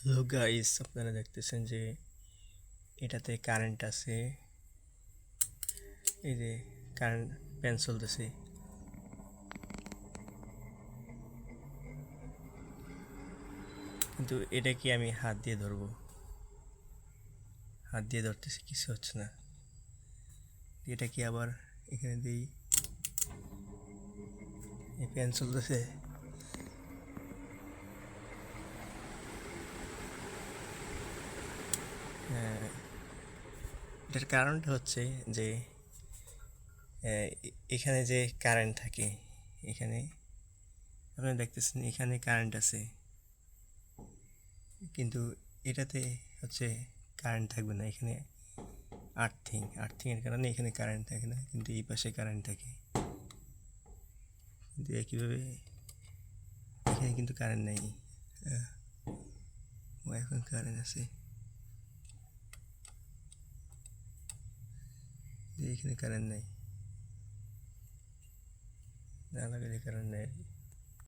Hello guys, আপনারা দেখতেছেন যে এটাতে কারেন্ট আছে। এই যে কারেন্ট ফ্যান চলতেছে, কিন্তু এটা কি আমি হাত দিয়ে ধরবো? হাত দিয়ে ধরতেছি, কিছু হচ্ছে না। এটা কি আবার এখানে দিই, এই ফ্যান চলতেছে। হ্যাঁ, এটার কারণটা হচ্ছে যে এখানে যে কারেন্ট থাকে, এখানে আপনারা দেখতেছেন এখানে কারেন্ট আছে, কিন্তু এটাতে হচ্ছে কারেন্ট থাকবে না। এখানে আর্থিংয়ের কারণে এখানে কারেন্ট থাকে না, কিন্তু এই পাশে কারেন্ট থাকে। কিন্তু একইভাবে এখানে কিন্তু কারেন্ট নেই। ও এখন কারেন্ট আছে, এখানে কারেন্ট নেই, না লাগালে কারেন্ট নেই।